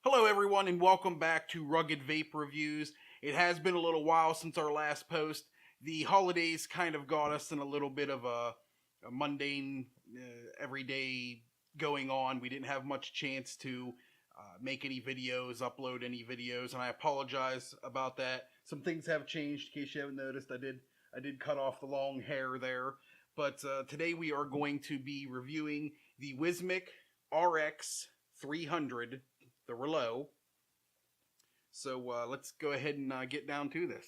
Hello everyone and welcome back to Rugged Vape Reviews. It has been a little while since our last post. The holidays kind of got us in a little bit of a mundane, everyday going on. We didn't have much chance to make any videos, upload any videos, and I apologize about that. Some things have changed. In case you haven't noticed, I did cut off the long hair there. But today we are going to be reviewing the Wismec RX300, the Reuleaux. So let's go ahead and get down to this.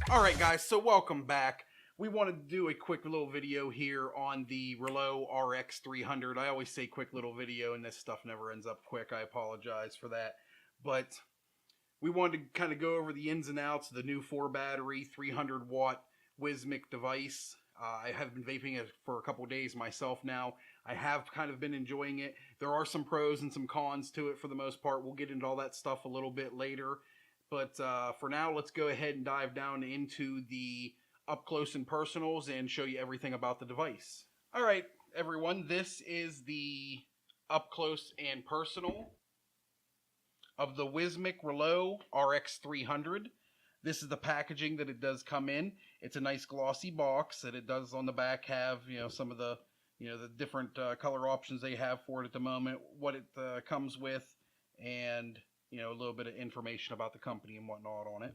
Alright guys, so welcome back. We wanted to do a quick little video here on the Reuleaux RX300. I always say quick little video and this stuff never ends up quick. I apologize for that. But we wanted to kind of go over the ins and outs of the new 4-battery, 300 watt Wismec device. I have been vaping it for a couple days myself now. I have kind of been enjoying it. There are some pros and some cons to it for the most part. We'll get into all that stuff a little bit later. But for now, let's go ahead and dive down into the up close and personals and show you everything about the device. Alright, everyone, this is the up close and personal of the Wismec Reuleaux RX300. This is the packaging that it does come in. It's a nice glossy box that it does on the back have, some of the, the different color options they have for it at the moment, what it comes with, and, a little bit of information about the company and whatnot on it.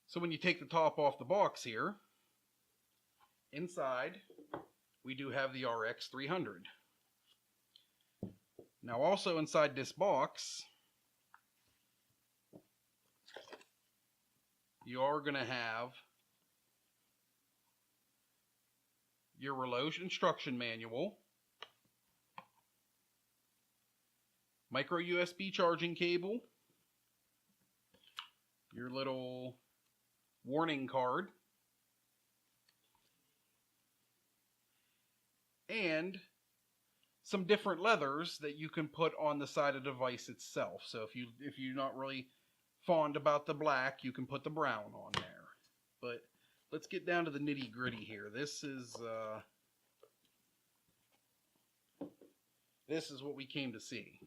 So when you take the top off the box here, inside, we do have the RX300. Now also inside this box, you are going to have your Reuleaux instruction manual, micro USB charging cable, your little warning card, and some different leathers that you can put on the side of the device itself. So if you're not really fond about the black, you can put the brown on there. But let's get down to the nitty gritty here. This is what we came to see.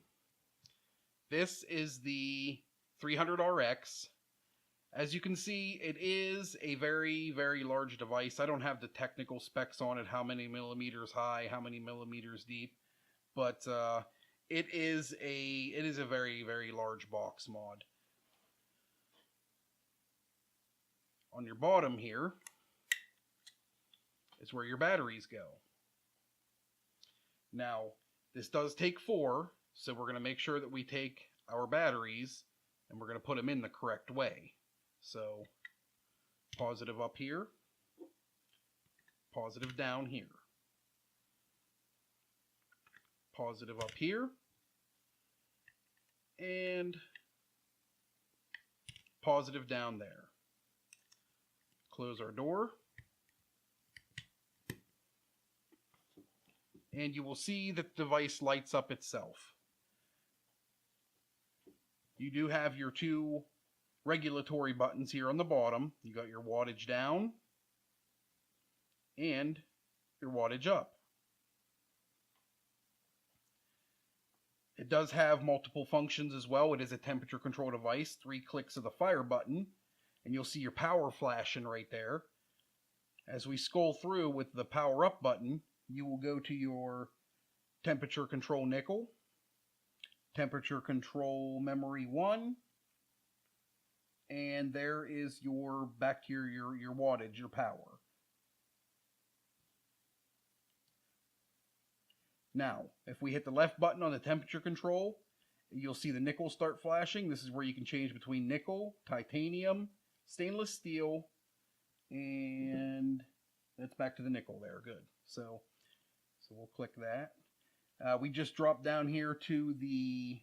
This is the 300RX. As you can see, it is a very, very large device. I don't have the technical specs on it, how many millimeters high, how many millimeters deep, but it is a very, very large box mod. On your bottom here is where your batteries go. Now, this does take 4, so we're going to make sure that we take our batteries and we're going to put them in the correct way. So, positive up here, positive down here, positive up here, and positive down there. Close our door, and you will see that the device lights up itself. You do have your 2 regulatory buttons here on the bottom. You got your wattage down and your wattage up. It does have multiple functions as well. It is a temperature control device. 3 clicks of the fire button and you'll see your power flashing right there. As we scroll through with the power up button, you will go to your temperature control nickel, temperature control memory 1, and there is your back to your wattage, your power. Now, if we hit the left button on the temperature control, you'll see the nickel start flashing. This is where you can change between nickel, titanium, stainless steel, and that's back to the nickel there. Good. So we'll click that. We just dropped down here to the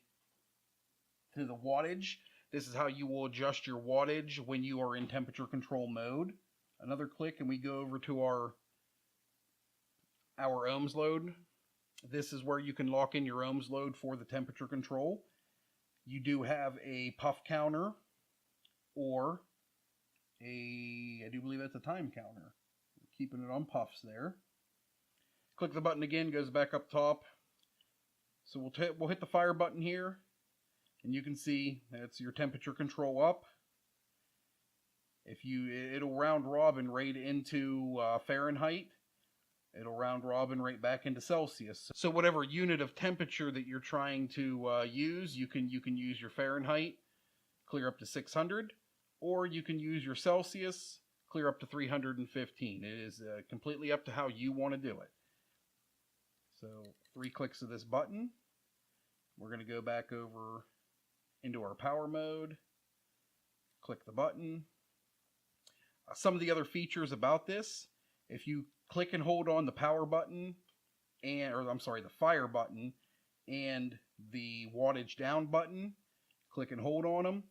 wattage. This is how you will adjust your wattage when you are in temperature control mode. Another click and we go over to our ohms load. This is where you can lock in your ohms load for the temperature control. You do have a puff counter, or I do believe that's a time counter. Keeping it on puffs there. Click the button again, goes back up top. So we'll hit the fire button here, and you can see that's your temperature control up. It'll round robin right into Fahrenheit. It'll round robin right back into Celsius. So whatever unit of temperature that you're trying to use, you can use your Fahrenheit, clear up to 600, or you can use your Celsius, clear up to 315. It is completely up to how you want to do it. So 3 clicks of this button. We're going to go back over into our power mode. Click the button. Some of the other features about this, if you click and hold on the power button, the fire button and the wattage down button, click and hold on them,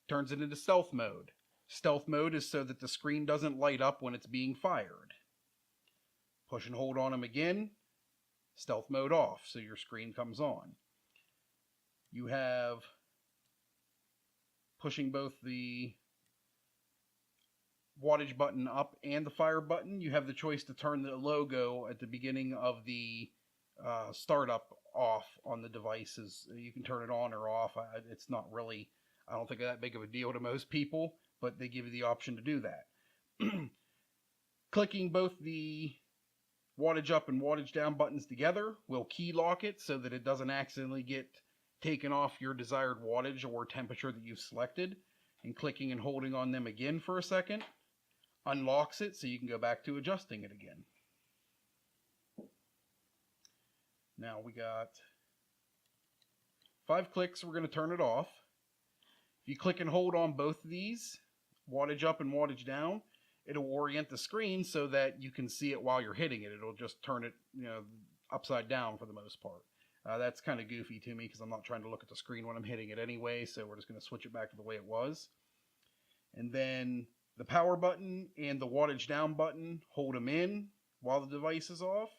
turns it into stealth mode. Stealth mode is so that the screen doesn't light up when it's being fired. Push and hold on them again, stealth mode off, so your screen comes on. You have pushing both the wattage button up and the fire button. You have the choice to turn the logo at the beginning of the startup off on the devices. You can turn it on or off. It's not really, I don't think, that big of a deal to most people, but they give you the option to do that. Clicking both the wattage up and wattage down buttons together will key lock it so that it doesn't accidentally get taken off your desired wattage or temperature that you've selected. And clicking and holding on them again for a second unlocks it so you can go back to adjusting it again. Now we got 5 clicks. We're going to turn it off. If you click and hold on both of these, wattage up and wattage down, it'll orient the screen so that you can see it while you're hitting it. It'll just turn it, upside down for the most part. That's kind of goofy to me because I'm not trying to look at the screen when I'm hitting it anyway, so we're just going to switch it back to the way it was. And then the power button and the wattage down button, hold them in while the device is off,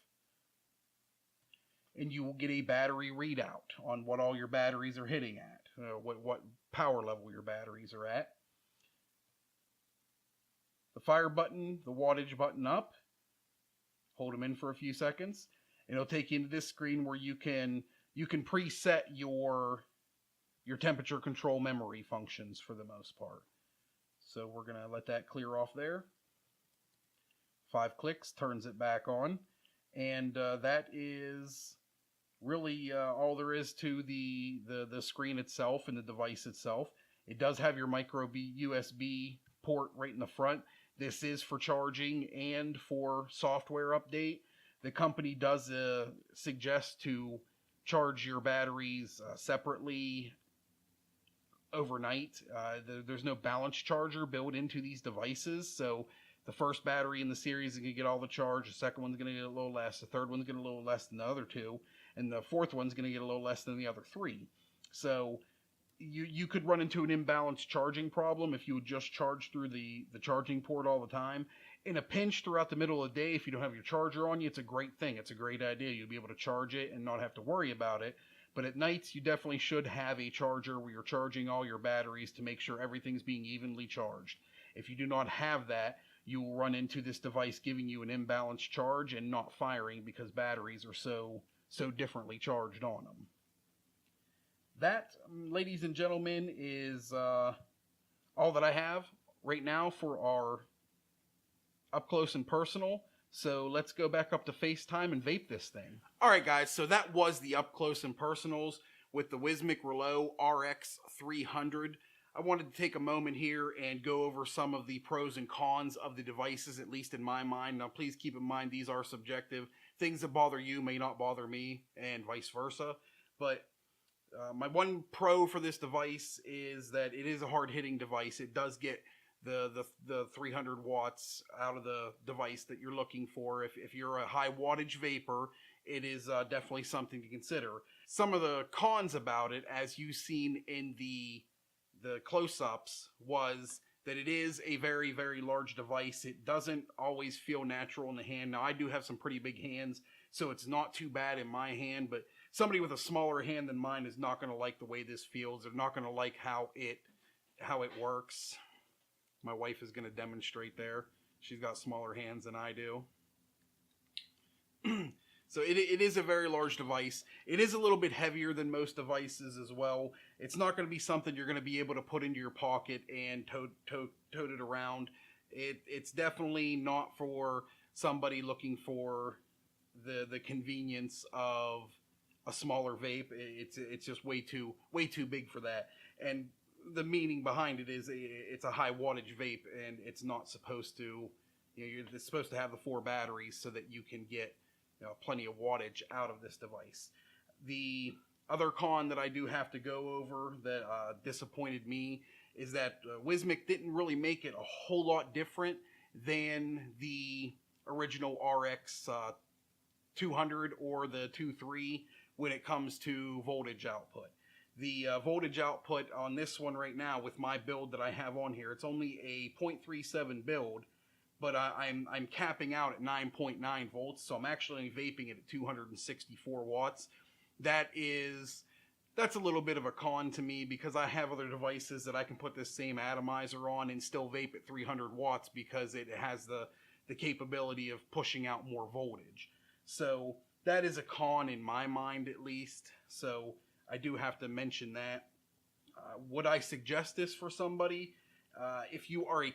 and you will get a battery readout on what all your batteries are hitting at, what power level your batteries are at. The fire button, the wattage button up, hold them in for a few seconds. It'll take you into this screen where you can preset your temperature control memory functions for the most part. So we're going to let that clear off there. 5 clicks turns it back on, and that is really all there is to the screen itself and the device itself. It does have your micro USB port right in the front. This is for charging and for software update. The company does suggest to charge your batteries separately overnight. There's no balance charger built into these devices, so the first battery in the series is going to get all the charge, the second one's going to get a little less, the third one's going to get a little less than the other 2, and the fourth one's going to get a little less than the other 3. So you could run into an imbalanced charging problem if you would just charge through the charging port all the time. In a pinch throughout the middle of the day, if you don't have your charger on you, it's a great thing. It's a great idea. You'll be able to charge it and not have to worry about it. But at nights, you definitely should have a charger where you're charging all your batteries to make sure everything's being evenly charged. If you do not have that, you will run into this device giving you an imbalanced charge and not firing because batteries are so differently charged on them. That, ladies and gentlemen, is all that I have right now for our up close and personal. So let's go back up to FaceTime and vape this thing. Alright guys, so that was the up close and personals with the Wismec Reuleaux RX300. I wanted to take a moment here and go over some of the pros and cons of the devices, at least in my mind. Now please keep in mind these are subjective. Things that bother you may not bother me, and vice versa. But my one pro for this device is that it is a hard-hitting device. It does get the 300 watts out of the device that you're looking for. If you're a high wattage vapor, it is definitely something to consider. Some of the cons about it, as you've seen in the close-ups, was that it is a very, very large device. It doesn't always feel natural in the hand. Now, I do have some pretty big hands, so it's not too bad in my hand, but somebody with a smaller hand than mine is not going to like the way this feels. They're not going to like how it works. My wife is going to demonstrate there. She's got smaller hands than I do. So it is a very large device. It is a little bit heavier than most devices as well. It's not going to be something you're going to be able to put into your pocket and tote it around. It's definitely not for somebody looking for the convenience of a smaller vape. It's just way too big for that. And the meaning behind it is it's a high wattage vape, and it's not supposed to. You're supposed to have the 4 batteries so that you can get plenty of wattage out of this device. The other con that I do have to go over that disappointed me is that Wismec didn't really make it a whole lot different than the original RX200 or the 2.3 when it comes to voltage output. The voltage output on this one right now with my build that I have on here, it's only a 0.37 build, but I'm capping out at 9.9 volts, so I'm actually vaping it at 264 watts. That's a little bit of a con to me because I have other devices that I can put this same atomizer on and still vape at 300 watts because it has the capability of pushing out more voltage. So that is a con in my mind, at least. So I do have to mention that. Would I suggest this for somebody? If you are a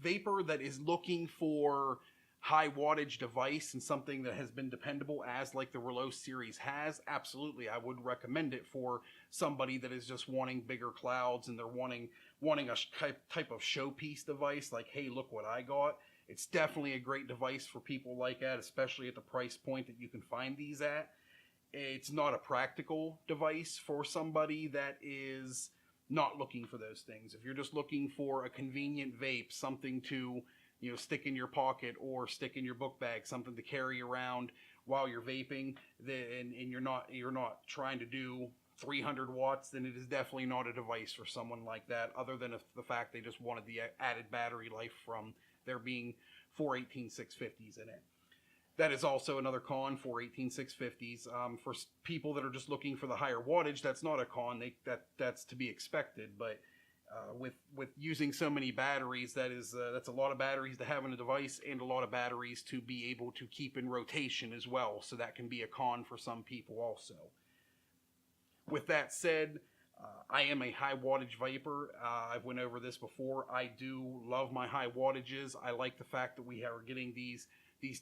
vapor that is looking for high wattage device and something that has been dependable as like the Reuleaux series has, absolutely I would recommend it for somebody that is just wanting bigger clouds and they're wanting a type of showpiece device, like, hey, look what I got. It's definitely a great device for people like that, especially at the price point that you can find these at. It's not a practical device for somebody that is not looking for those things. If you're just looking for a convenient vape, something to stick in your pocket or stick in your book bag, something to carry around while you're vaping, and you're not trying to do 300 watts, then it is definitely not a device for someone like that, other than the fact they just wanted the added battery life from there being 4 18650s in it. That is also another con for 18650s. For people that are just looking for the higher wattage, that's not a con. That's to be expected. But with using so many batteries, that's a lot of batteries to have in a device and a lot of batteries to be able to keep in rotation as well. So that can be a con for some people also. With that said, I am a high wattage vapor. I've went over this before. I do love my high wattages. I like the fact that we are getting these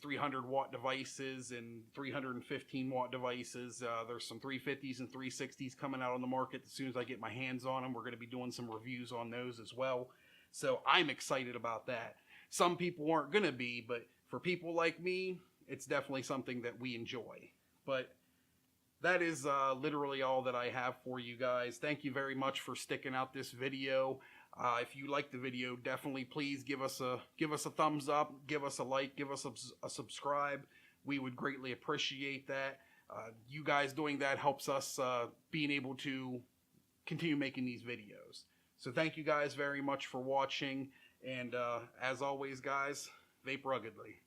300 watt devices and 315 watt devices. There's some 350s and 360s coming out on the market. As soon as I get my hands on them, we're going to be doing some reviews on those as well. So I'm excited about that. Some people aren't going to be, but for people like me, it's definitely something that we enjoy. But that is literally all that I have for you guys. Thank you very much for sticking out this video. If you like the video, definitely please give us a thumbs up, give us a like, give us a subscribe. We would greatly appreciate that. You guys doing that helps us being able to continue making these videos. So thank you guys very much for watching, and as always, guys, vape ruggedly.